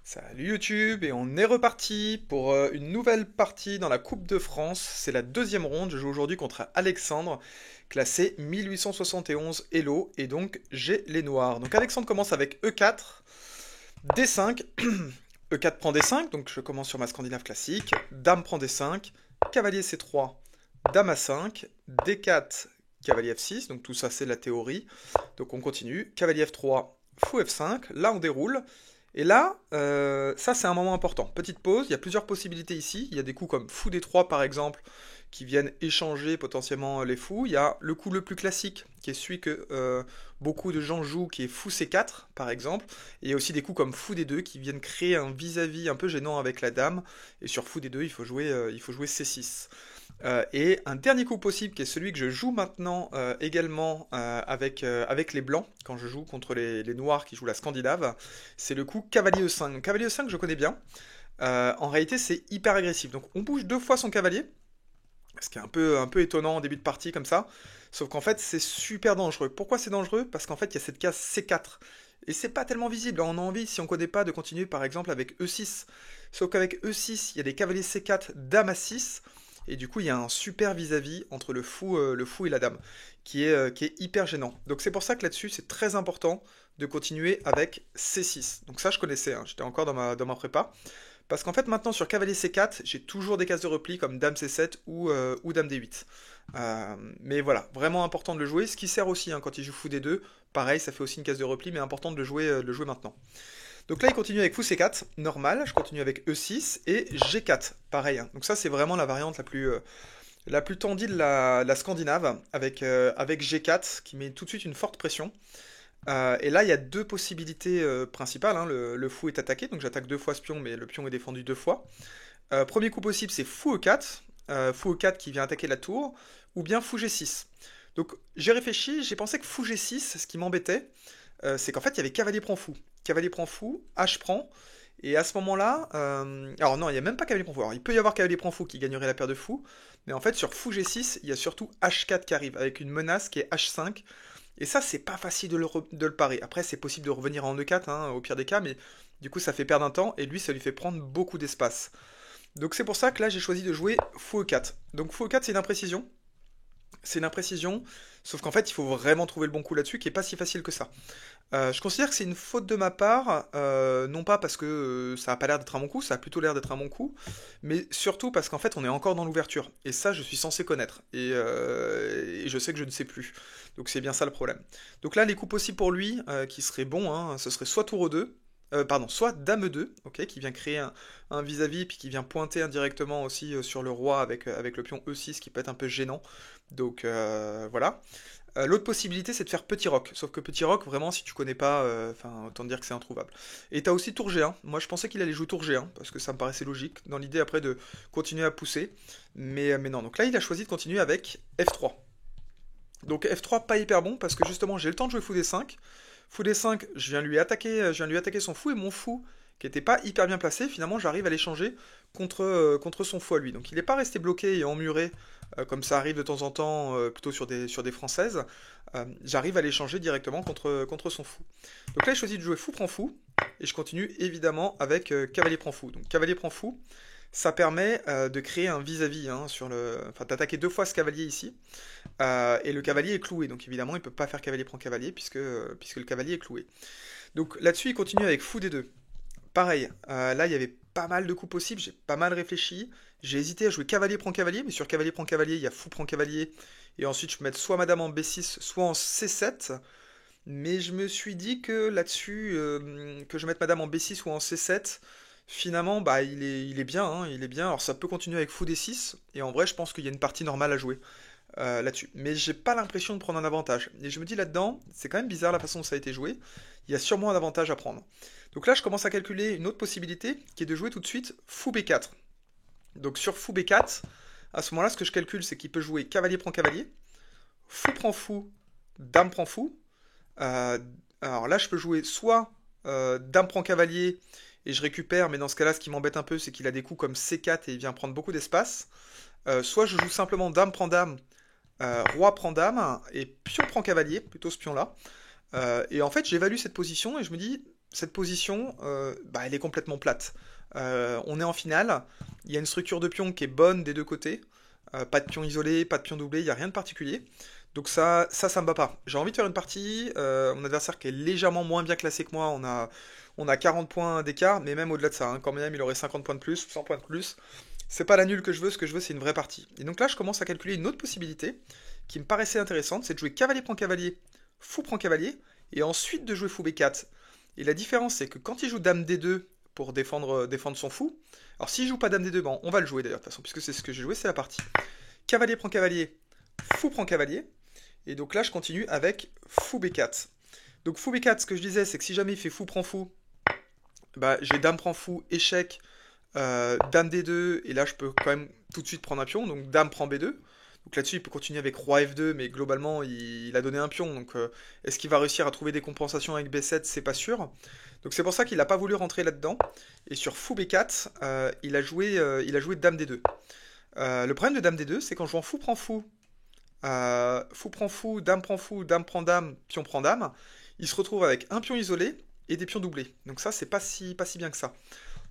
Salut YouTube, et on est reparti pour une nouvelle partie dans la Coupe de France. C'est la deuxième ronde. Je joue aujourd'hui contre Alexandre, classé 1871 Elo, et donc j'ai les noirs. Donc Alexandre commence avec E4, D5, E4 prend D5, donc je commence sur ma Scandinave classique, Dame prend D5, Cavalier C3, Dame A5, D4, Cavalier F6, donc tout ça c'est la théorie. Donc on continue, Cavalier F3, Fou F5, là on déroule. Et là, ça c'est un moment important. Petite pause, il y a plusieurs possibilités ici. Il y a des coups comme Fou D3 par exemple, qui viennent échanger potentiellement les fous. Il y a le coup le plus classique, qui est celui que beaucoup de gens jouent, qui est Fou C4 par exemple. Et il y a aussi des coups comme Fou D2 qui viennent créer un vis-à-vis un peu gênant avec la dame. Et sur Fou D2, il faut jouer C6. Et un dernier coup possible qui est celui que je joue maintenant également avec les blancs, quand je joue contre les noirs qui jouent la Scandinave, c'est le coup cavalier E5. Donc, cavalier E5 je connais bien. En réalité c'est hyper agressif. Donc on bouge deux fois son cavalier, ce qui est un peu étonnant en début de partie comme ça. Sauf qu'en fait c'est super dangereux. Pourquoi c'est dangereux? Parce qu'en fait il y a cette case C4. Et c'est pas tellement visible. On a envie, si on connaît pas, de continuer par exemple avec E6. Sauf qu'avec E6, il y a des cavaliers C4, Dame A6. Et du coup, il y a un super vis-à-vis entre le fou et la dame, qui est hyper gênant. Donc c'est pour ça que là-dessus, c'est très important de continuer avec C6. Donc ça, je connaissais, hein, j'étais encore dans ma prépa. Parce qu'en fait, maintenant, sur cavalier C4, j'ai toujours des cases de repli comme dame C7 ou dame D8. Mais voilà, vraiment important de le jouer. Ce qui sert aussi, hein, quand il joue fou D2, pareil, ça fait aussi une case de repli, mais important de le jouer maintenant. Donc là, il continue avec fou C4, normal. Je continue avec E6 et G4, pareil, hein. Donc ça, c'est vraiment la variante la plus tendue de la Scandinave, avec G4, qui met tout de suite une forte pression. Et là, il y a deux possibilités principales, hein. Le fou est attaqué, donc j'attaque deux fois ce pion, mais le pion est défendu deux fois. Premier coup possible, c'est fou E4, fou E4 qui vient attaquer la tour, ou bien fou G6. Donc j'ai réfléchi, j'ai pensé que fou G6, ce qui m'embêtait, c'est qu'en fait, il y avait cavalier prend fou. Cavalier prend fou, H prend. Et à ce moment-là, alors non, il n'y a même pas cavalier prend fou. Alors il peut y avoir cavalier prend fou qui gagnerait la paire de fou. Mais en fait, sur fou G6, il y a surtout H4 qui arrive, avec une menace qui est H5. Et ça, c'est pas facile de le parer. Après, c'est possible de revenir en E4, hein, au pire des cas, mais du coup, ça fait perdre un temps. Et lui, ça lui fait prendre beaucoup d'espace. Donc c'est pour ça que là, j'ai choisi de jouer fou E4. Donc fou E4, c'est une imprécision. C'est une imprécision, sauf qu'en fait, il faut vraiment trouver le bon coup là-dessus, qui est pas si facile que ça. Je considère que c'est une faute de ma part, non pas parce que ça a pas l'air d'être un bon coup, ça a plutôt l'air d'être un bon coup, mais surtout parce qu'en fait on est encore dans l'ouverture, et ça je suis censé connaître, et je sais que je ne sais plus, donc c'est bien ça le problème. Donc là les coups possibles pour lui, qui seraient bons, hein, ce serait soit tour E2, pardon, soit dame E2, ok, qui vient créer un vis-à-vis, puis qui vient pointer indirectement aussi sur le roi avec le pion E6, qui peut être un peu gênant, donc voilà. L'autre possibilité, c'est de faire petit roc. Sauf que petit roc, vraiment, si tu connais pas, enfin, autant dire que c'est introuvable. Et t'as aussi tour G1. Moi, je pensais qu'il allait jouer tour G1, parce que ça me paraissait logique, dans l'idée après de continuer à pousser. Mais non. Donc là, il a choisi de continuer avec F3. Donc F3, pas hyper bon, parce que justement, j'ai le temps de jouer fou D5. Fou D5, je viens lui attaquer son fou, et mon fou, qui était pas hyper bien placé, finalement, j'arrive à l'échanger contre son fou à lui. Donc il n'est pas resté bloqué et emmuré, comme ça arrive de temps en temps, plutôt sur des françaises. J'arrive à l'échanger directement contre son fou. Donc là, j'ai choisi de jouer fou prend fou, et je continue évidemment avec cavalier prend fou. Donc cavalier prend fou, ça permet de créer un vis-à-vis, hein, enfin, d'attaquer deux fois ce cavalier ici, et le cavalier est cloué, donc évidemment il ne peut pas faire cavalier prend cavalier puisque le cavalier est cloué. Donc là-dessus il continue avec fou D2. Pareil, là il y avait pas mal de coups possibles, j'ai pas mal réfléchi, j'ai hésité à jouer cavalier prend cavalier, mais sur cavalier prend cavalier il y a fou prend cavalier, et ensuite je peux mettre soit madame en B6, soit en C7, mais je me suis dit que là-dessus, que je mette madame en B6 ou en C7, finalement, bah, il est bien, hein, il est bien. Alors ça peut continuer avec fou D6, et en vrai, je pense qu'il y a une partie normale à jouer là-dessus. Mais j'ai pas l'impression de prendre un avantage. Et je me dis là-dedans, c'est quand même bizarre la façon dont ça a été joué. Il y a sûrement un avantage à prendre. Donc là, je commence à calculer une autre possibilité, qui est de jouer tout de suite fou B4. Donc sur fou B4, à ce moment-là, ce que je calcule, c'est qu'il peut jouer cavalier prend cavalier, fou prend fou, dame prend fou. Euh, alors là, je peux jouer soit dame prend cavalier et je récupère, mais dans ce cas-là, ce qui m'embête un peu, c'est qu'il a des coups comme C4 et il vient prendre beaucoup d'espace. Soit je joue simplement dame prend dame, roi prend dame et pion prend cavalier, plutôt ce pion-là. Et en fait, j'évalue cette position et je me dis, cette position, bah, elle est complètement plate. On est en finale, il y a une structure de pion qui est bonne des deux côtés, pas de pion isolé, pas de pion doublé, il n'y a rien de particulier. Donc ça me va pas. J'ai envie de faire une partie, mon adversaire qui est légèrement moins bien classé que moi, on a 40 points d'écart, mais même au-delà de ça, hein, quand même il aurait 50 points de plus, 100 points de plus. C'est pas la nulle que je veux, ce que je veux c'est une vraie partie. Et donc là je commence à calculer une autre possibilité qui me paraissait intéressante, c'est de jouer cavalier prend cavalier, fou prend cavalier, et ensuite de jouer fou b4. Et la différence c'est que quand il joue dame d2 pour défendre son fou, alors s'il joue pas dame d2, bon, on va le jouer d'ailleurs de toute façon, puisque c'est ce que j'ai joué, c'est la partie. Cavalier prend cavalier, fou prend cavalier, et donc là je continue avec fou b4. Donc fou b4, ce que je disais, c'est que si jamais il fait fou prend fou, bah, j'ai dame prend fou, échec, dame d2, et là je peux quand même tout de suite prendre un pion, donc dame prend b2. Donc là-dessus il peut continuer avec roi f2, mais globalement il a donné un pion, donc est-ce qu'il va réussir à trouver des compensations avec b7, c'est pas sûr. Donc c'est pour ça qu'il n'a pas voulu rentrer là-dedans, et sur fou b4, il a joué dame d2. Le problème de dame d2, c'est qu'en jouant fou prend fou, dame prend dame, pion prend dame, il se retrouve avec un pion isolé et des pions doublés. Donc ça, c'est pas si bien que ça.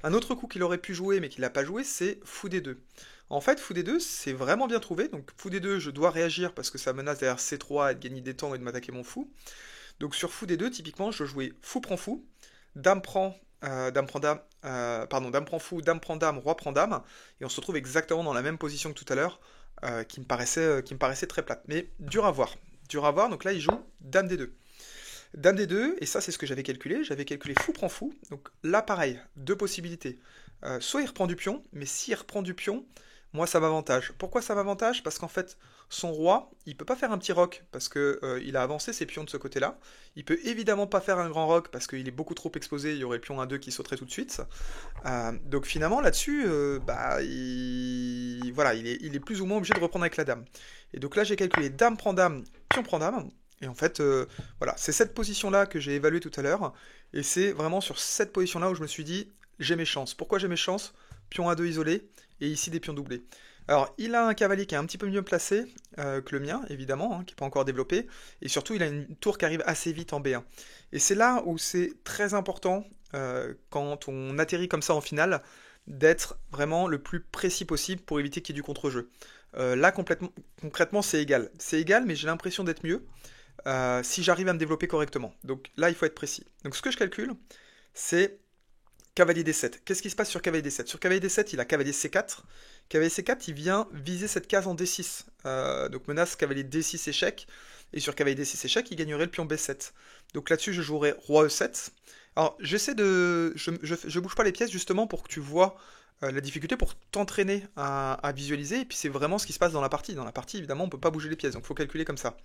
Un autre coup qu'il aurait pu jouer mais qu'il n'a pas joué, c'est fou d2. En fait, fou d2, c'est vraiment bien trouvé. Donc fou d2, je dois réagir parce que ça menace derrière c3 et de gagner des temps et de m'attaquer mon fou. Donc sur fou d2, typiquement, je jouais fou prend fou, dame prend dame, dame prend fou, dame prend dame, roi prend dame, et on se retrouve exactement dans la même position que tout à l'heure, qui me paraissait très plate. Mais dur à voir. Dur à voir, donc là il joue dame d2. Dame d2, et ça c'est ce que j'avais calculé fou prend fou, donc là pareil, deux possibilités. Soit il reprend du pion, mais s'il reprend du pion, moi ça m'avantage. Pourquoi ça m'avantage? Parce qu'en fait, son roi, il peut pas faire un petit roc, parce que il a avancé ses pions de ce côté-là. Il peut évidemment pas faire un grand roc, parce qu'il est beaucoup trop exposé, il y aurait le pion 1-2 qui sauterait tout de suite. Donc finalement là-dessus, bah, voilà, il est plus ou moins obligé de reprendre avec la dame. Et donc là j'ai calculé dame prend dame, pion prend dame, et en fait, voilà, c'est cette position-là que j'ai évaluée tout à l'heure, et c'est vraiment sur cette position-là où je me suis dit, j'ai mes chances. Pourquoi j'ai mes chances? Pion A2 isolé, et ici des pions doublés. Alors, il a un cavalier qui est un petit peu mieux placé que le mien, évidemment, hein, qui n'est pas encore développé, et surtout, il a une tour qui arrive assez vite en B1. Et c'est là où c'est très important, quand on atterrit comme ça en finale, d'être vraiment le plus précis possible pour éviter qu'il y ait du contre-jeu. Là, concrètement, c'est égal. C'est égal, mais j'ai l'impression d'être mieux si j'arrive à me développer correctement. Donc là, il faut être précis. Donc ce que je calcule, c'est cavalier D7. Qu'est-ce qui se passe sur cavalier D7? Sur cavalier D7, il a cavalier C4. Cavalier C4, il vient viser cette case en D6. Donc menace cavalier D6 échec. Et sur cavalier D6 échec, il gagnerait le pion B7. Donc là-dessus, je jouerai roi E7. Alors, j'essaie de... Je bouge pas les pièces justement pour que tu vois la difficulté, pour t'entraîner à visualiser. Et puis c'est vraiment ce qui se passe dans la partie. Dans la partie, évidemment, on peut pas bouger les pièces. Donc il faut calculer comme ça.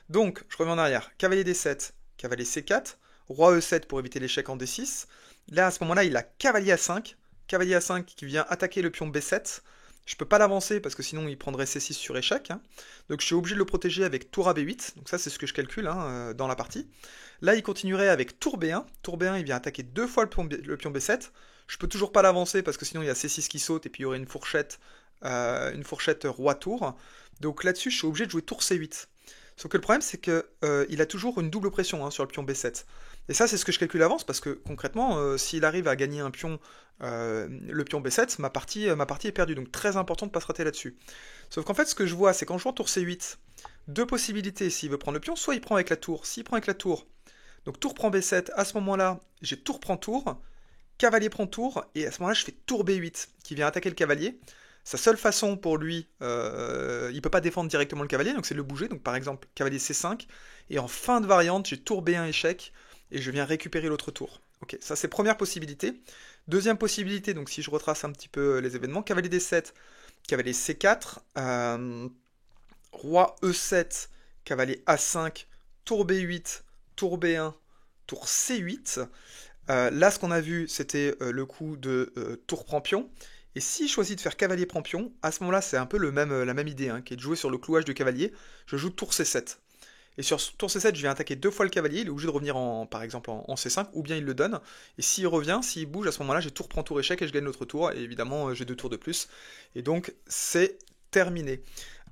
Donc, je reviens en arrière. Cavalier D7, cavalier C4, roi E7 pour éviter l'échec en D6. Là, à ce moment-là, il a cavalier A5. Cavalier A5 qui vient attaquer le pion B7. Je peux pas l'avancer parce que sinon il prendrait C6 sur échec. Hein. Donc je suis obligé de le protéger avec tour à B8. Donc ça, c'est ce que je calcule hein, dans la partie. Là, il continuerait avec tour B1. Tour B1, il vient attaquer deux fois le pion B7. Je peux toujours pas l'avancer parce que sinon il y a C6 qui saute et puis il y aurait une fourchette roi-tour. Donc là-dessus, je suis obligé de jouer tour C8. Sauf que le problème, c'est qu'il a toujours une double pression hein, sur le pion B7. Et ça, c'est ce que je calcule à l'avance, parce que concrètement, s'il arrive à gagner un pion, le pion B7, ma partie est perdue. Donc très important de ne pas se rater là-dessus. Sauf qu'en fait, ce que je vois, c'est qu'en jouant tour C8, deux possibilités s'il veut prendre le pion, soit il prend avec la tour. S'il prend avec la tour, donc tour prend B7, à ce moment-là, j'ai tour prend tour, cavalier prend tour, et à ce moment-là, je fais tour B8, qui vient attaquer le cavalier. Sa seule façon pour lui, il peut pas défendre directement le cavalier, donc c'est de le bouger. Donc par exemple, cavalier C5, et en fin de variante, j'ai tour B1 échec, et je viens récupérer l'autre tour. Ok, ça c'est première possibilité. Deuxième possibilité, donc si je retrace un petit peu les événements, cavalier D7, cavalier C4, roi E7, cavalier A5, tour B8, tour B1, tour C8. Là, ce qu'on a vu, c'était le coup de tour prend pion. Et si je choisis de faire cavalier prend pion, à ce moment-là, c'est un peu la même idée, hein, qui est de jouer sur le clouage du cavalier. Je joue tour C7. Et sur tour C7, je viens attaquer deux fois le cavalier, il est obligé de revenir par exemple en C5, ou bien il le donne. Et s'il revient, s'il bouge, à ce moment-là, j'ai tour prend tour échec et je gagne l'autre tour. Et évidemment, j'ai deux tours de plus. Et donc, c'est terminé.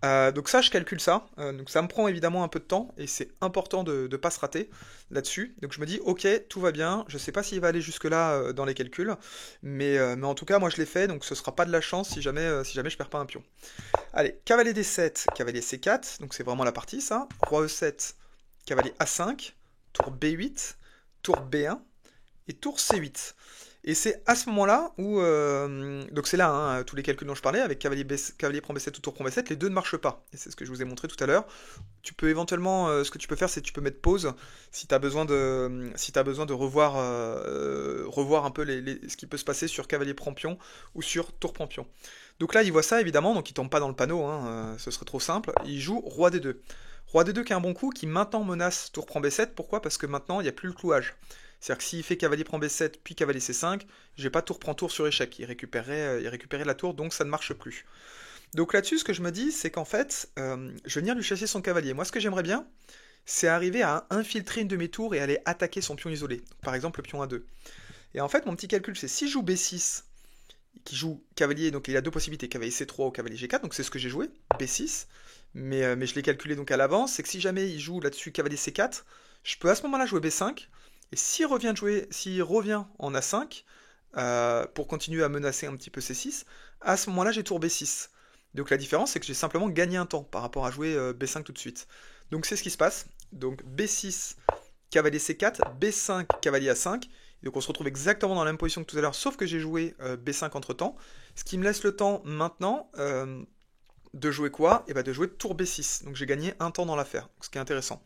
Donc ça, je calcule ça. Donc ça me prend évidemment un peu de temps et c'est important de ne pas se rater là-dessus. Donc je me dis, ok, tout va bien. Je sais pas s'il va aller jusque-là dans les calculs, mais en tout cas, moi je l'ai fait, donc ce sera pas de la chance si jamais je perds pas un pion. Allez, cavalier D7, cavalier C4, donc c'est vraiment la partie ça. Roi E7, cavalier A5, tour B8, tour B1 et tour C8. Et c'est à ce moment-là où... donc c'est là, hein, tous les calculs dont je parlais, avec cavalier prend B7 ou tour prend B7, les deux ne marchent pas. Et c'est ce que je vous ai montré tout à l'heure. Tu peux éventuellement... ce que tu peux faire, c'est que tu peux mettre pause si tu as besoin de, si t'as besoin de revoir, revoir un peu ce qui peut se passer sur cavalier prend pion ou sur tour prend pion. Donc là, il voit ça, évidemment, donc il tombe pas dans le panneau, hein, ce serait trop simple. Il joue roi D2. Roi D2 qui est un bon coup, qui maintenant menace tour prend B7. Pourquoi? Parce que maintenant, il n'y a plus le clouage. C'est-à-dire que s'il fait cavalier prend B7 puis cavalier C5, j'ai pas tour prend tour sur échec. Il récupérait la tour, donc ça ne marche plus. Donc là-dessus, ce que je me dis, c'est qu'en fait, je vais venir lui chasser son cavalier. Moi, ce que j'aimerais bien, c'est arriver à infiltrer une de mes tours et aller attaquer son pion isolé. Donc, par exemple, le pion A2. Et en fait, mon petit calcul, c'est si je joue B6, qui joue cavalier, donc il a deux possibilités, cavalier C3 ou cavalier G4, donc c'est ce que j'ai joué, B6, mais je l'ai calculé donc à l'avance, c'est que si jamais il joue là-dessus cavalier C4, je peux à ce moment-là jouer B5, et s'il revient en A5, pour continuer à menacer un petit peu C6, à ce moment-là j'ai tour B6. Donc la différence c'est que j'ai simplement gagné un temps par rapport à jouer B5 tout de suite. Donc c'est ce qui se passe, donc B6, cavalier C4, B5, cavalier A5, donc on se retrouve exactement dans la même position que tout à l'heure, sauf que j'ai joué B5 entre temps, ce qui me laisse le temps maintenant de jouer quoi? Et bah de jouer tour B6, donc j'ai gagné un temps dans l'affaire, ce qui est intéressant.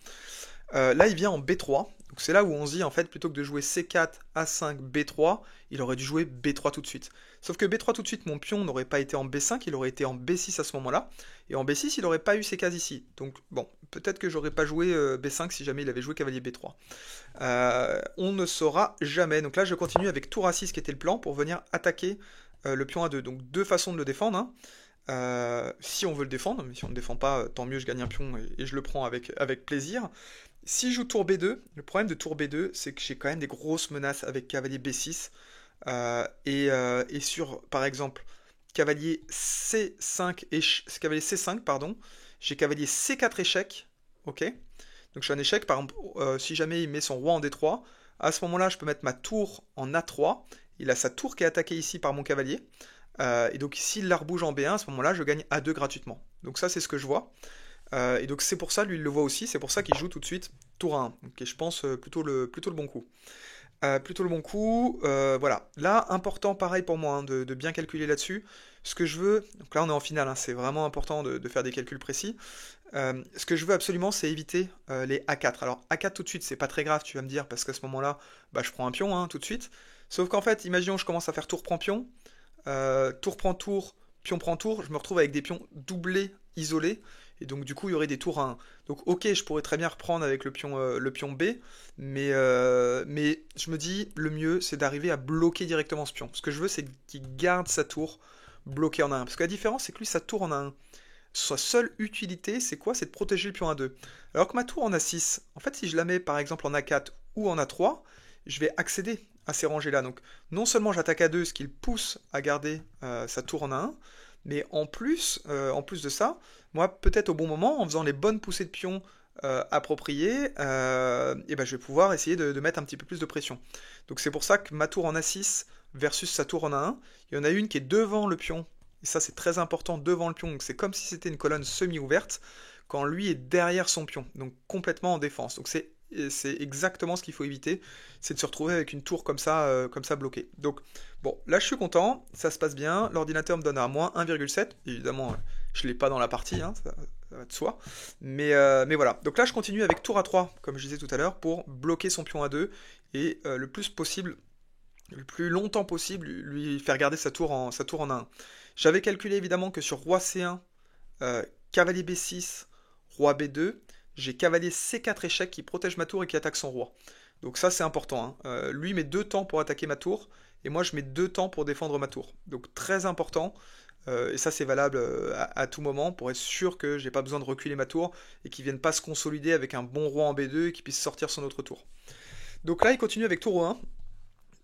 Là il vient en B3, donc c'est là où on se dit en fait plutôt que de jouer C4, A5, B3, il aurait dû jouer B3 tout de suite. Sauf que B3 tout de suite, mon pion n'aurait pas été en B5, il aurait été en B6 à ce moment-là, et en B6 il n'aurait pas eu ses cases ici. Donc bon, peut-être que j'aurais pas joué B5 si jamais il avait joué cavalier B3. On ne saura jamais. Donc là je continue avec tour A6 qui était le plan pour venir attaquer le pion A2. Donc deux façons de le défendre, hein. Si on veut le défendre, mais si on ne le défend pas, tant mieux, je gagne un pion et je le prends avec plaisir. Si je joue tour B2, le problème de tour B2, c'est que j'ai quand même des grosses menaces avec cavalier B6. Et sur, par exemple, cavalier C5, pardon, j'ai cavalier C4 échec, ok? Donc je suis un échec, par exemple, si jamais il met son roi en D3, à ce moment-là, je peux mettre ma tour en A3. Il a sa tour qui est attaquée ici par mon cavalier. Et donc s'il la rebouge en B1, à ce moment-là, je gagne A2 gratuitement. Donc ça, c'est ce que je vois. Et donc c'est pour ça, lui, il le voit aussi, c'est pour ça qu'il joue tout de suite tour A1. Donc, et je pense plutôt le bon coup. Plutôt le bon coup, voilà. Là, important pareil pour moi, hein, de bien calculer là-dessus. Ce que je veux, donc là on est en finale, hein, c'est vraiment important de faire des calculs précis. Ce que je veux absolument, c'est éviter les A4. Alors A4 tout de suite, c'est pas très grave, tu vas me dire, parce qu'à ce moment-là, bah, je prends un pion, hein, tout de suite. Sauf qu'en fait, imaginons que je commence à faire tour prend pion, tour prend tour, pion prend tour, je me retrouve avec des pions doublés, isolés, et donc du coup il y aurait des tours à 1. Donc ok, je pourrais très bien reprendre avec le pion B, mais je me dis, le mieux c'est d'arriver à bloquer directement ce pion. Ce que je veux, c'est qu'il garde sa tour bloquée en A1. Parce que la différence, c'est que lui, sa tour en A1, sa seule utilité, c'est quoi? C'est de protéger le pion A2. Alors que ma tour en A6, en fait, si je la mets par exemple en A4 ou en A3, je vais accéder à ces rangées-là. Donc non seulement j'attaque A2, ce qui le pousse à garder sa tour en A1, mais en plus de ça, moi, peut-être au bon moment, en faisant les bonnes poussées de pion appropriées, et ben, je vais pouvoir essayer de mettre un petit peu plus de pression. Donc c'est pour ça que ma tour en A6 versus sa tour en A1, il y en a une qui est devant le pion, et ça c'est très important, devant le pion, donc c'est comme si c'était une colonne semi-ouverte, quand lui est derrière son pion, donc complètement en défense. Donc c'est exactement ce qu'il faut éviter, c'est de se retrouver avec une tour comme ça bloquée. Donc bon, là je suis content, ça se passe bien, l'ordinateur me donne à moins 1,7, évidemment je ne l'ai pas dans la partie, hein, ça va de soi, mais voilà. Donc là je continue avec tour A3, comme je disais tout à l'heure, pour bloquer son pion A2, et le plus possible, le plus longtemps possible, lui faire garder sa tour en A1. J'avais calculé évidemment que sur roi C1, cavalier B6, roi B2, j'ai cavalier C4 échec qui protège ma tour et qui attaque son roi. Donc ça c'est important, hein. Lui met 2 temps pour attaquer ma tour, et moi je mets 2 temps pour défendre ma tour. Donc très important, et ça c'est valable à tout moment, pour être sûr que j'ai pas besoin de reculer ma tour, et qu'il vienne pas se consolider avec un bon roi en B2 et qu'il puisse sortir son autre tour. Donc là il continue avec tour O1.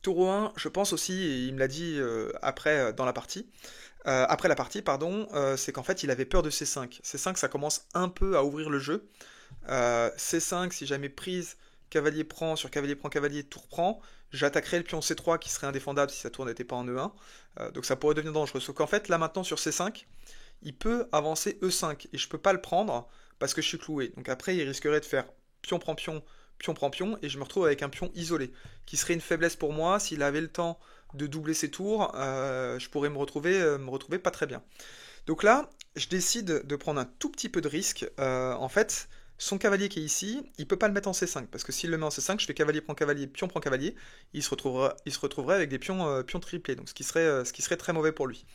Tour O1, je pense aussi, et il me l'a dit après dans la partie, après la partie, pardon, c'est qu'en fait il avait peur de C5. C5 ça commence un peu à ouvrir le jeu. C5 si jamais prise, cavalier prend, sur cavalier prend cavalier, tour prend, j'attaquerai le pion C3 qui serait indéfendable si sa tour n'était pas en E1. Donc ça pourrait devenir dangereux. Sauf qu'en fait là maintenant sur C5, il peut avancer E5 et je peux pas le prendre parce que je suis cloué. Donc après il risquerait de faire pion prend pion, pion prend pion, et je me retrouve avec un pion isolé, qui serait une faiblesse pour moi. S'il avait le temps de doubler ses tours, je pourrais me retrouver pas très bien. Donc là, je décide de prendre un tout petit peu de risque. En fait, son cavalier qui est ici, il peut pas le mettre en C5, parce que s'il le met en C5, je fais cavalier prend cavalier, il se retrouverait avec des pions, pions triplés, donc ce qui serait très mauvais pour lui.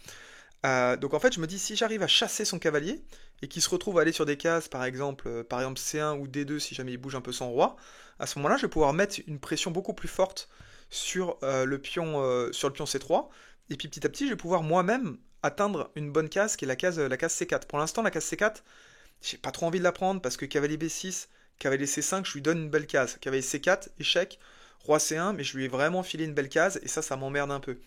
Donc en fait, je me dis, si j'arrive à chasser son cavalier, et qu'il se retrouve à aller sur des cases, par exemple C1 ou D2, si jamais il bouge un peu son roi, à ce moment-là, je vais pouvoir mettre une pression beaucoup plus forte sur le pion C3, et puis petit à petit, je vais pouvoir moi-même atteindre une bonne case, qui est la case C4. Pour l'instant, la case C4, j'ai pas trop envie de la prendre, parce que cavalier B6, cavalier C5, je lui donne une belle case. Cavalier C4, échec, roi C1, mais je lui ai vraiment filé une belle case, et ça m'emmerde un peu.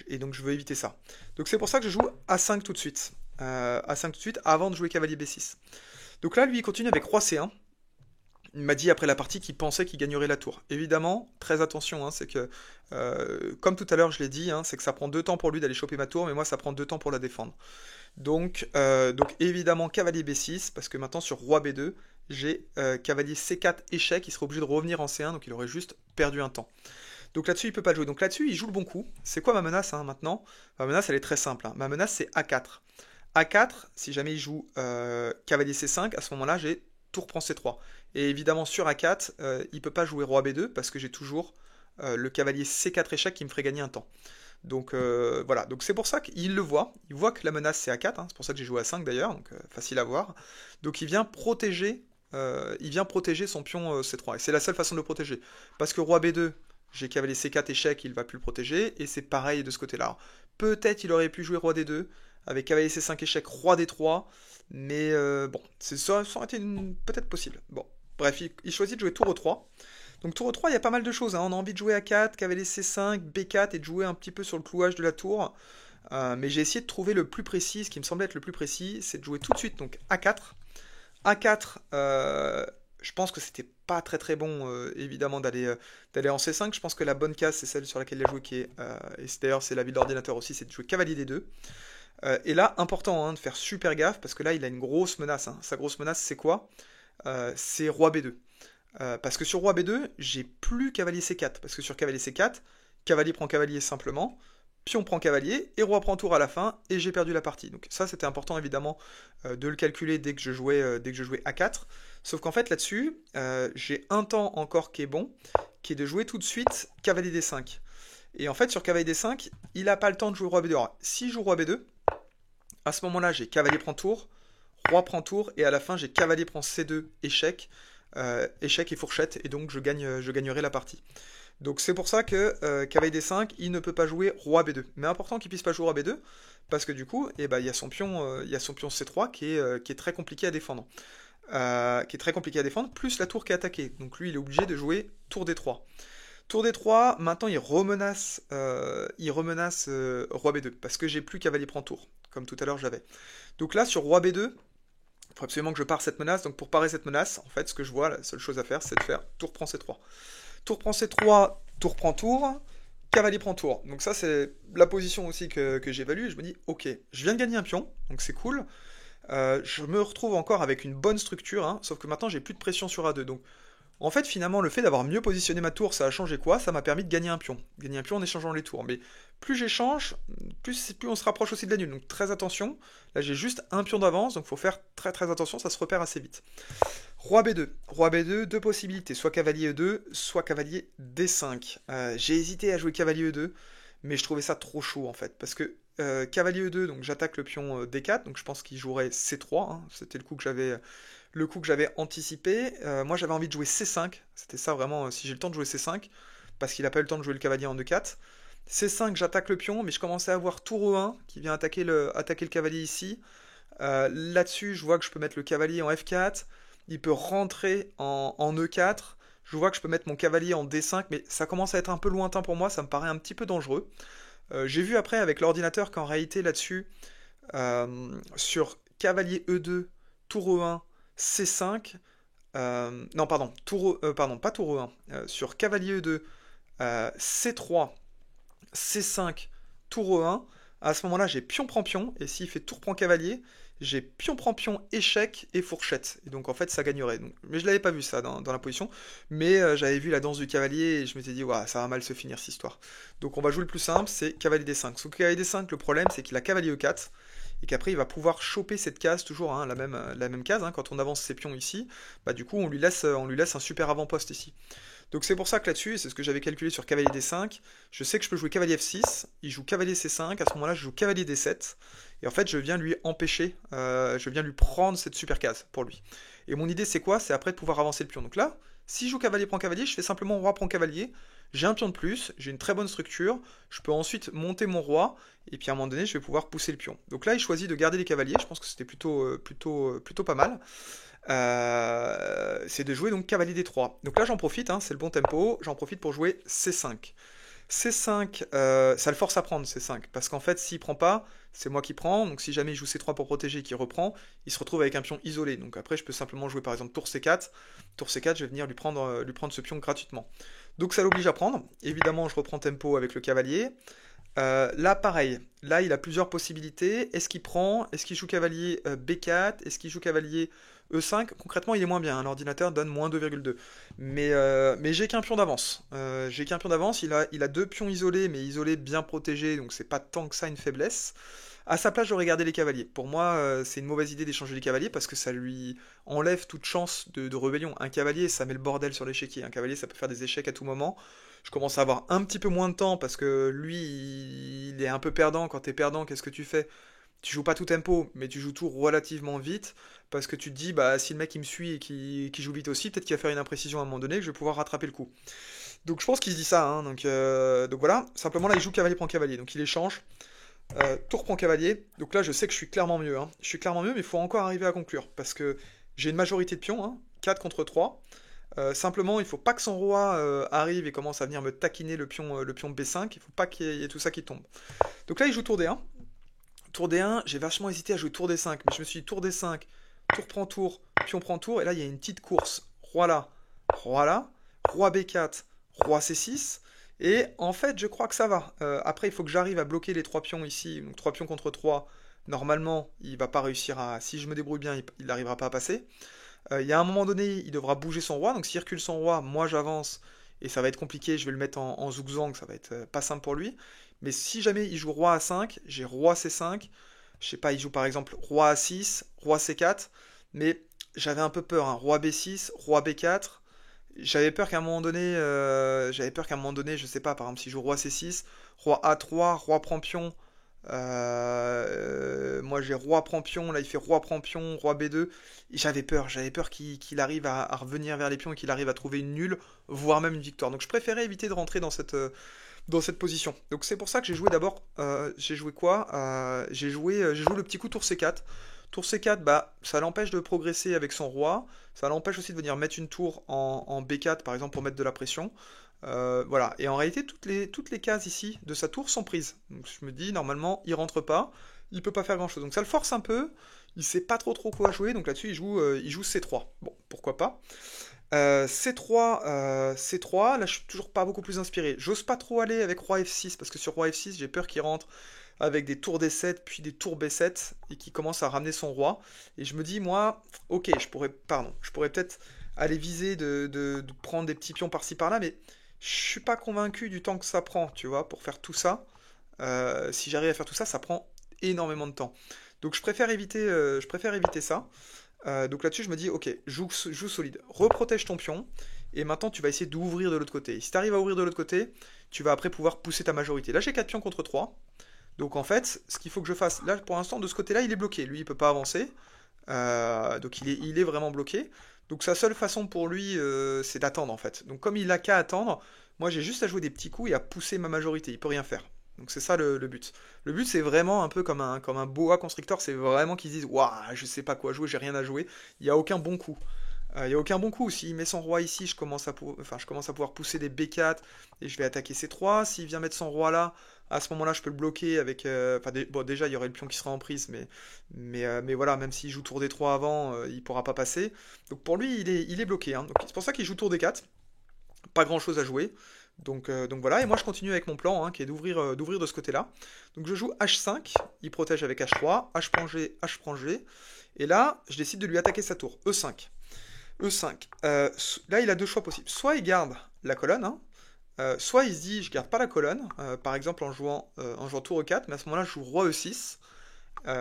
Et donc je veux éviter ça. Donc c'est pour ça que je joue A5 tout de suite. A5 tout de suite, avant de jouer cavalier B6. Donc là, lui, il continue avec roi C1. Il m'a dit après la partie qu'il pensait qu'il gagnerait la tour. Évidemment, très attention, hein, c'est que, comme tout à l'heure je l'ai dit, hein, c'est que ça prend 2 temps pour lui d'aller choper ma tour, mais moi ça prend 2 temps pour la défendre. Donc évidemment cavalier B6, parce que maintenant sur roi B2, j'ai cavalier C4 échec, il serait obligé de revenir en C1, donc il aurait juste perdu un temps. Donc là-dessus, il peut pas le jouer. Donc là-dessus, il joue le bon coup. C'est quoi ma menace hein, maintenant? Ma menace, elle est très simple, hein. Ma menace, c'est A4. A4, si jamais il joue cavalier C5, à ce moment-là, j'ai tour prend C3. Et évidemment, sur A4, il peut pas jouer roi B2 parce que j'ai toujours le cavalier C4 échec qui me ferait gagner un temps. Donc voilà, donc c'est pour ça qu'il le voit. Il voit que la menace c'est A4, hein. C'est pour ça que j'ai joué A5 d'ailleurs, donc facile à voir. Donc il vient protéger son pion C3. Et c'est la seule façon de le protéger. Parce que roi B2, j'ai cavalier C4 échec, il va plus le protéger, et c'est pareil de ce côté-là. Peut-être il aurait pu jouer roi D2, avec cavalier C5 échec, roi D3, mais bon, ça aurait été peut-être possible. Bon, bref, il choisit de jouer tour E3. Donc tour E3, il y a pas mal de choses, hein. On a envie de jouer A4, cavalier C5, B4, et de jouer un petit peu sur le clouage de la tour. Mais j'ai essayé de trouver le plus précis, ce qui me semblait être le plus précis, c'est de jouer tout de suite donc A4. A4, je pense que c'était pas très très bon, évidemment, d'aller en C5. Je pense que la bonne case, c'est celle sur laquelle il a joué, et d'ailleurs c'est l'avis de l'ordinateur aussi, c'est de jouer cavalier D2. Et là, important hein, de faire super gaffe, parce que là, il a une grosse menace, hein. Sa grosse menace, c'est quoi? C'est roi B2. Parce que sur roi B2, j'ai plus cavalier C4. Parce que sur cavalier C4, cavalier prend cavalier simplement, pion prend cavalier, et roi prend tour à la fin, et j'ai perdu la partie. Donc ça, c'était important évidemment de le calculer dès que je jouais A4. Sauf qu'en fait, là-dessus, j'ai un temps encore qui est bon, qui est de jouer tout de suite cavalier D5. Et en fait, sur cavalier D5, il n'a pas le temps de jouer roi B2. Alors, si je joue roi B2, à ce moment-là, j'ai cavalier prend tour, roi prend tour, et à la fin, j'ai cavalier prend C2, échec, échec et fourchette, et donc je gagnerai la partie. Donc c'est pour ça que cavalier D5, il ne peut pas jouer roi B2. Mais important qu'il puisse pas jouer roi B2, parce que du coup, eh ben, il y a son pion C3 qui est très compliqué à défendre. Plus la tour qui est attaquée. Donc lui, il est obligé de jouer tour D3. Tour D3, maintenant il remenace roi B2, parce que j'ai plus cavalier prend tour, comme tout à l'heure j'avais. Donc là, sur roi B2, il faut absolument que je pare cette menace. Donc pour parer cette menace, en fait, ce que je vois, la seule chose à faire, c'est de faire tour prend C3. Tour prend C3, tour prend tour, cavalier prend tour. Donc ça, c'est la position aussi que j'évalue. Et je me dis, ok, je viens de gagner un pion, donc c'est cool. Je me retrouve encore avec une bonne structure, hein, sauf que maintenant, j'ai plus de pression sur A2. Donc en fait, finalement, le fait d'avoir mieux positionné ma tour, ça a changé quoi? Ça m'a permis de gagner un pion. Gagner un pion en échangeant les tours. Mais plus j'échange, plus on se rapproche aussi de la nulle. Donc très attention. Là, j'ai juste un pion d'avance, donc il faut faire très très attention, ça se repère assez vite. Roi B2. Roi B2, deux possibilités. Soit cavalier E2, soit cavalier D5. J'ai hésité à jouer cavalier E2, mais je trouvais ça trop chaud en fait. Parce que cavalier E2, donc j'attaque le pion D4, donc je pense qu'il jouerait C3. Hein. C'était le coup que j'avais anticipé. Moi j'avais envie de jouer C5. C'était ça vraiment, si j'ai le temps de jouer C5, parce qu'il n'a pas eu le temps de jouer le cavalier en E4. C5, j'attaque le pion, mais je commençais à avoir tour E1 qui vient attaquer le cavalier ici. Là-dessus, je vois que je peux mettre le cavalier en F4. Il peut rentrer en E4. Je vois que je peux mettre mon cavalier en D5, mais ça commence à être un peu lointain pour moi, ça me paraît un petit peu dangereux. J'ai vu après avec l'ordinateur qu'en réalité là-dessus, sur cavalier E2, tour E1, C5, non pardon, pardon, pas tour E1, sur cavalier E2, C3, C5, tour E1, à ce moment-là j'ai pion prend pion, et s'il fait tour prend cavalier, j'ai pion prend pion, échec et fourchette. Et donc en fait ça gagnerait. Donc, mais je l'avais pas vu ça dans la position, mais j'avais vu la danse du cavalier et je m'étais dit, ouais, ça va mal se finir cette histoire. Donc on va jouer le plus simple, c'est cavalier D5. Sauf que cavalier D5, le problème c'est qu'il a cavalier E4, et qu'après il va pouvoir choper cette case, toujours hein, la même case, hein, quand on avance ses pions ici, bah du coup on lui laisse un super avant-poste ici. Donc c'est pour ça que là-dessus, et c'est ce que j'avais calculé sur cavalier D5, je sais que je peux jouer cavalier F6, il joue cavalier C5, à ce moment-là je joue cavalier D7, et en fait je viens lui empêcher, je viens lui prendre cette super case pour lui. Et mon idée c'est quoi? C'est après de pouvoir avancer le pion. Donc là, si je joue cavalier prend cavalier, je fais simplement roi prend cavalier, j'ai un pion de plus, j'ai une très bonne structure, je peux ensuite monter mon roi, et puis à un moment donné je vais pouvoir pousser le pion. Donc là il choisit de garder les cavaliers, je pense que c'était plutôt pas mal. C'est de jouer donc cavalier D3. Donc là j'en profite, hein, c'est le bon tempo, j'en profite pour jouer C5. C5, ça le force à prendre C5, parce qu'en fait s'il prend pas, c'est moi qui prends, donc si jamais il joue C3 pour protéger et qu'il reprend, il se retrouve avec un pion isolé. Donc après je peux simplement jouer par exemple tour C4, tour C4 je vais venir lui prendre ce pion gratuitement. Donc ça l'oblige à prendre, évidemment je reprends tempo avec le cavalier. Là, pareil. Là, il a plusieurs possibilités. Est-ce qu'il prend? Est-ce qu'il joue cavalier B4? Est-ce qu'il joue cavalier E5? Concrètement, il est moins bien, hein. L'ordinateur donne moins 2,2. Mais j'ai qu'un pion d'avance. J'ai qu'un pion d'avance. Il a deux pions isolés, mais isolés bien protégés, donc c'est pas tant que ça une faiblesse. À sa place, j'aurais gardé les cavaliers. Pour moi, c'est une mauvaise idée d'échanger les cavaliers parce que ça lui enlève toute chance de rébellion. Un cavalier, ça met le bordel sur l'échiquier. Un cavalier, ça peut faire des échecs à tout moment. Je commence à avoir un petit peu moins de temps parce que lui, il est un peu perdant. Quand t'es perdant, qu'est-ce que tu fais? Tu joues pas tout tempo, mais tu joues tout relativement vite parce que tu te dis, bah si le mec il me suit et qui joue vite aussi, peut-être qu'il va faire une imprécision à un moment donné que je vais pouvoir rattraper le coup. Donc je pense qu'il se dit ça, hein, donc voilà. Simplement là, il joue cavalier prend cavalier, donc il échange. Tour prend cavalier, donc là je sais que je suis clairement mieux, hein. Je suis clairement mieux, mais il faut encore arriver à conclure parce que j'ai une majorité de pions, hein, 4 contre 3. Simplement, il faut pas que son roi arrive et commence à venir me taquiner le pion B5. Il faut pas qu'il y ait tout ça qui tombe. Donc là, il joue tour D1. Tour D1, j'ai vachement hésité à jouer tour D5, mais je me suis dit tour D5, tour prend tour, pion prend tour, et là, il y a une petite course. Roi là, roi B4, roi C6. Et en fait, je crois que ça va. Après, il faut que j'arrive à bloquer les trois pions ici. Donc 3 pions contre 3. Normalement, il va pas réussir à... Si je me débrouille bien, il n'arrivera pas à passer. Il y a un moment donné, il devra bouger son roi. Donc s'il recule son roi, moi j'avance. Et ça va être compliqué, je vais le mettre en zigzag, ça va être pas simple pour lui. Mais si jamais il joue roi A5, j'ai roi C5. Je sais pas, il joue par exemple roi A6, roi C4. Mais j'avais un peu peur, hein. Roi B6, roi B4. J'avais peur qu'à un moment donné, je sais pas, par exemple, s'il joue roi C6, roi A3, roi prend pion. Moi j'ai roi prend pion, là il fait roi prend pion, roi B2. Et j'avais peur qu'il arrive à revenir vers les pions et qu'il arrive à trouver une nulle, voire même une victoire. Donc je préférais éviter de rentrer dans cette position. Donc c'est pour ça que j'ai joué d'abord, j'ai joué quoi? J'ai joué le petit coup tour C4. Tour C4, bah, ça l'empêche de progresser avec son roi. Ça l'empêche aussi de venir mettre une tour en B4, par exemple, pour mettre de la pression. Voilà. Et en réalité, toutes les cases ici de sa tour sont prises. Donc je me dis, normalement, il rentre pas. Il peut pas faire grand-chose. Donc ça le force un peu. Il sait pas trop quoi jouer. Donc là-dessus, il joue C3. Bon, pourquoi pas. C3, là je suis toujours pas beaucoup plus inspiré. J'ose pas trop aller avec roi F6 parce que sur roi F6 j'ai peur qu'il rentre avec des tours D7 puis des tours B7 et qu'il commence à ramener son roi. Et je me dis moi, ok, je pourrais peut-être aller viser de prendre des petits pions par-ci par-là, mais je suis pas convaincu du temps que ça prend, tu vois, pour faire tout ça. Si j'arrive à faire tout ça, ça prend énormément de temps. Donc je préfère éviter ça. Donc là-dessus, je me dis, ok, joue solide, reprotège ton pion, et maintenant tu vas essayer d'ouvrir de l'autre côté. Et si tu arrives à ouvrir de l'autre côté, tu vas après pouvoir pousser ta majorité. Là, j'ai 4 pions contre 3. Donc en fait, ce qu'il faut que je fasse, là pour l'instant, de ce côté-là, il est bloqué. Lui, il peut pas avancer. Donc il est vraiment bloqué. Donc sa seule façon pour lui, c'est d'attendre en fait. Donc comme il a qu'à attendre, moi j'ai juste à jouer des petits coups et à pousser ma majorité. Il peut rien faire. Donc c'est ça le but. Le but c'est vraiment un peu comme un boa constrictor, c'est vraiment qu'ils disent waouh, je sais pas quoi jouer, j'ai rien à jouer. Il n'y a aucun bon coup. Il n'y a aucun bon coup. S'il met son roi ici, je commence à pouvoir pousser des B4 et je vais attaquer C3. S'il vient mettre son roi là, À ce moment-là, je peux le bloquer avec... enfin, bon, déjà, il y aurait le pion qui serait en prise, mais voilà, même s'il joue tour D3 avant, il pourra pas passer. Donc pour lui, il est bloqué, hein. Donc c'est pour ça qu'il joue tour D4. Pas grand-chose à jouer. Donc voilà, et moi je continue avec mon plan, hein, qui est d'ouvrir de ce côté-là. Donc je joue H5, il protège avec H3, H prend G, H prend G. Et là, je décide de lui attaquer sa tour, E5. E5. Là, il a deux choix possibles. Soit il garde la colonne, hein, soit il se dit je garde pas la colonne, par exemple en jouant tour E4, mais à ce moment-là je joue roi E6.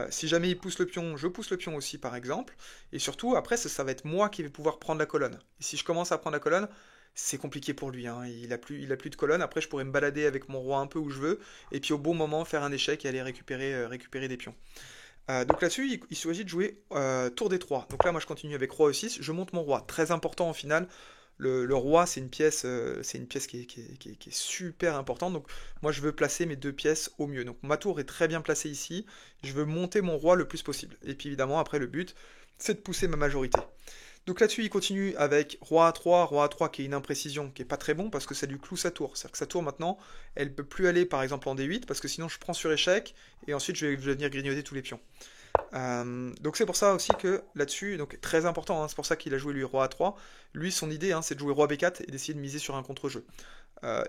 Si jamais il pousse le pion, je pousse le pion aussi par exemple. Et surtout, après, ça va être moi qui vais pouvoir prendre la colonne. Et si je commence à prendre la colonne, c'est compliqué pour lui, hein. Il a plus de colonne. Après, je pourrais me balader avec mon roi un peu où je veux. Et puis au bon moment, faire un échec et aller récupérer des pions. Donc là-dessus, il choisit de jouer tour D3. Donc là, moi, je continue avec roi E6. Je monte mon roi. Très important en finale. Le roi, c'est une pièce qui est super importante. Donc moi, je veux placer mes deux pièces au mieux. Donc ma tour est très bien placée ici. Je veux monter mon roi le plus possible. Et puis évidemment, après, le but, c'est de pousser ma majorité. Donc là-dessus, il continue avec roi A3 qui est une imprécision, qui est pas très bon parce que ça lui cloue sa tour. C'est-à-dire que sa tour maintenant, elle peut plus aller par exemple en D8 parce que sinon je prends sur échec et ensuite je vais venir grignoter tous les pions. Donc c'est pour ça aussi que là-dessus, donc très important, hein, c'est pour ça qu'il a joué lui roi A3. Lui, son idée, hein, c'est de jouer roi B4 et d'essayer de miser sur un contre-jeu.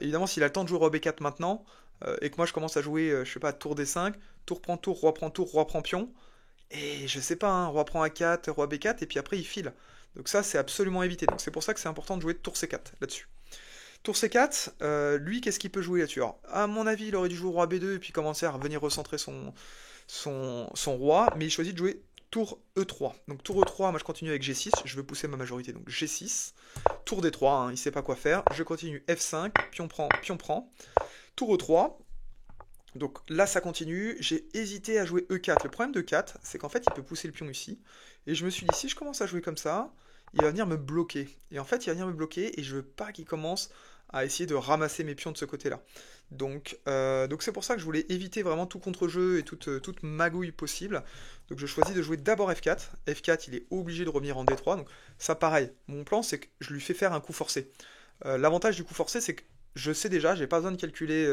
Évidemment, s'il a le temps de jouer roi B4 maintenant et que moi je commence à jouer, je sais pas, tour D5, tour, roi prend pion, et je sais pas, hein, roi prend A4, roi B4 et puis après il file. Donc ça, c'est absolument évité. Donc c'est pour ça que c'est important de jouer tour C4 là-dessus. Tour C4, lui, qu'est-ce qu'il peut jouer là-dessus? Alors, à mon avis, il aurait dû jouer roi B2 et puis commencer à revenir recentrer son roi, mais il choisit de jouer tour E3. Donc tour E3, moi je continue avec G6, je veux pousser ma majorité, donc G6. Tour D3, hein, il sait pas quoi faire, je continue F5, pion prend. Tour E3, donc là ça continue, j'ai hésité à jouer E4. Le problème de 4, c'est qu'en fait il peut pousser le pion ici. Et je me suis dit, si je commence à jouer comme ça, il va venir me bloquer. Et en fait il va venir me bloquer et je veux pas qu'il commence à essayer de ramasser mes pions de ce côté-là. Donc c'est pour ça que je voulais éviter vraiment tout contre-jeu et toute magouille possible. Donc je choisis de jouer d'abord F4. F4 il est obligé de revenir en D3. Donc ça pareil, mon plan c'est que je lui fais faire un coup forcé. L'avantage du coup forcé, c'est que je sais déjà, j'ai pas besoin de calculer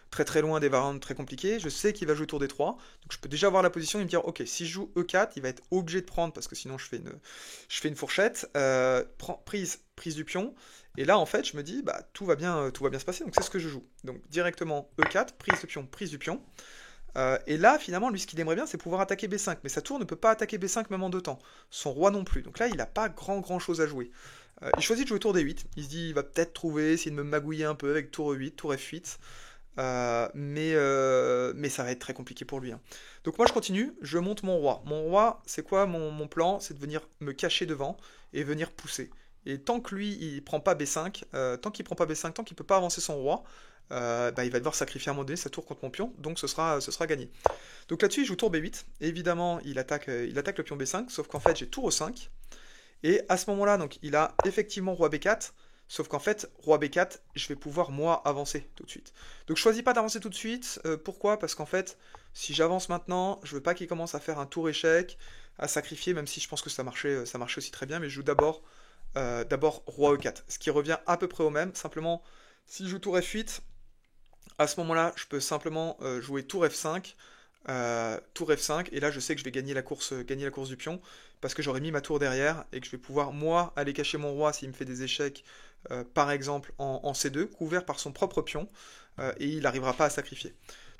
très très loin des variantes très compliquées, je sais qu'il va jouer tour D3, donc je peux déjà voir la position et me dire, ok, si je joue E4, il va être obligé de prendre, parce que sinon je fais une fourchette, prise du pion, et là en fait je me dis, bah tout va bien se passer, donc c'est ce que je joue. Donc directement E4, prise du pion, et là finalement lui ce qu'il aimerait bien c'est pouvoir attaquer B5, mais sa tour ne peut pas attaquer B5 même en deux temps, son roi non plus, donc là il n'a pas grand chose à jouer. Il choisit de jouer tour D8. Il se dit il va peut-être trouver, essayer de me magouiller un peu avec tour E8, tour F8. Mais ça va être très compliqué pour lui, hein. Donc moi je continue, je monte mon roi. Mon roi, c'est quoi mon plan? C'est de venir me cacher devant et venir pousser. Et tant que lui il prend pas B5, tant qu'il prend pas B5, tant qu'il peut pas avancer son roi, bah, il va devoir sacrifier à un moment donné sa tour contre mon pion, donc ce sera gagné. Donc là-dessus il joue tour B8. Évidemment il attaque le pion B5, sauf qu'en fait j'ai tour E5. Et à ce moment-là, donc, il a effectivement roi B4, sauf qu'en fait, roi B4, je vais pouvoir, moi, avancer tout de suite. Donc je choisis pas d'avancer tout de suite. Pourquoi? Parce qu'en fait, si j'avance maintenant, je veux pas qu'il commence à faire un tour échec, à sacrifier, même si je pense que ça marchait aussi très bien, mais je joue d'abord roi E4, ce qui revient à peu près au même. Simplement, si je joue tour F8, à ce moment-là, je peux simplement jouer tour F5, et là je sais que je vais gagner la course du pion, parce que j'aurai mis ma tour derrière, et que je vais pouvoir, moi, aller cacher mon roi s'il me fait des échecs, par exemple en C2, couvert par son propre pion, et il n'arrivera pas à sacrifier.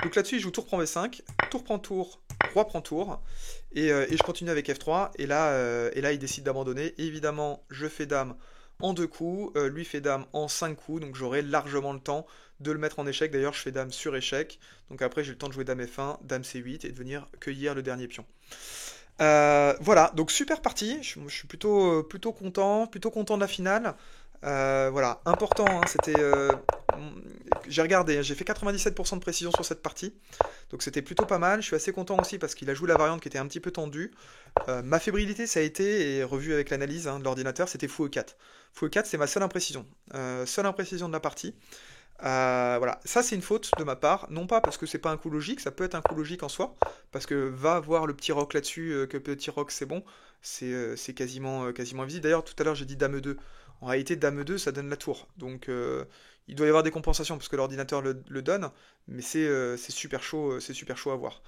Donc là-dessus, il joue tour prend V5, tour prend tour, roi prend tour, et je continue avec F3, et là il décide d'abandonner. Évidemment, je fais dame en 2 coups, lui fait dame en 5 coups, donc j'aurai largement le temps de le mettre en échec. D'ailleurs, je fais dame sur échec, donc après j'ai le temps de jouer dame F1, dame C8 et de venir cueillir le dernier pion. Voilà, donc super partie, je suis plutôt content de la finale. Voilà, important, hein, j'ai regardé, j'ai fait 97% de précision sur cette partie, donc c'était plutôt pas mal. Je suis assez content aussi parce qu'il a joué la variante qui était un petit peu tendue. Ma fébrilité, ça a été, et revu avec l'analyse, hein, de l'ordinateur, c'était fou E4. Fou E4, c'est ma seule imprécision. Seule imprécision de la partie. Voilà, ça c'est une faute de ma part, non pas parce que c'est pas un coup logique, ça peut être un coup logique en soi, parce que va voir le petit roc là-dessus, que petit roc c'est bon, c'est quasiment invisible. D'ailleurs tout à l'heure j'ai dit dame 2, en réalité dame 2 ça donne la tour, donc Il doit y avoir des compensations parce que l'ordinateur le donne, mais c'est super chaud à voir.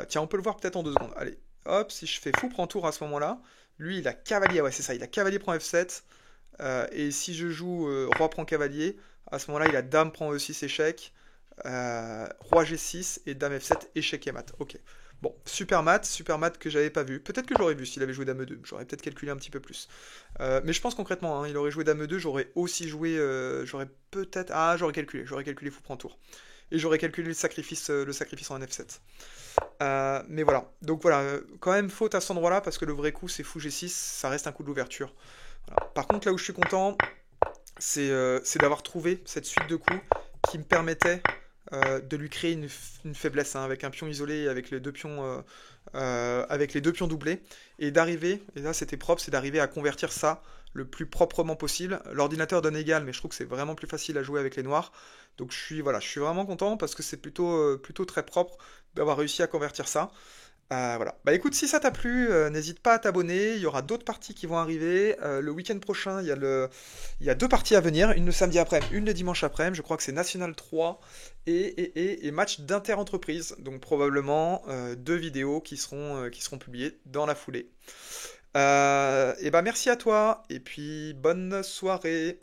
Tiens, on peut le voir peut-être en 2 secondes. Allez, hop, si je fais fou prend tour à ce moment-là, lui il a cavalier, ouais c'est ça, il a cavalier prend F7, et si je joue roi prend cavalier, à ce moment-là il a dame prend E6 échec, roi G6 et dame F7 échec et mat. Ok. Bon, super mat que j'avais pas vu. Peut-être que j'aurais vu s'il avait joué dame E2. J'aurais peut-être calculé un petit peu plus. Mais je pense concrètement, hein, il aurait joué dame E2, j'aurais aussi joué. J'aurais peut-être. Ah, j'aurais calculé fou prend tour. Et j'aurais calculé le sacrifice en F7. Mais voilà. Donc voilà, quand même faute à cet endroit-là, parce que le vrai coup c'est fou G6, ça reste un coup de l'ouverture. Voilà. Par contre, là où je suis content, c'est d'avoir trouvé cette suite de coups qui me permettait de lui créer une faiblesse, hein, avec un pion isolé, avec les deux pions doublés, et d'arriver, et là c'était propre, c'est d'arriver à convertir ça le plus proprement possible. L'ordinateur donne égal, mais je trouve que c'est vraiment plus facile à jouer avec les noirs. Donc voilà, je suis vraiment content parce que c'est plutôt très propre d'avoir réussi à convertir ça. Voilà. Bah écoute, si ça t'a plu, n'hésite pas à t'abonner. Il y aura d'autres parties qui vont arriver. Le week-end prochain, il y a 2 parties à venir. Une le samedi après-midi, une le dimanche après-midi. Je crois que c'est National 3 et match d'inter-entreprise. Donc probablement 2 vidéos qui seront publiées dans la foulée. Et bah merci à toi. Et puis bonne soirée.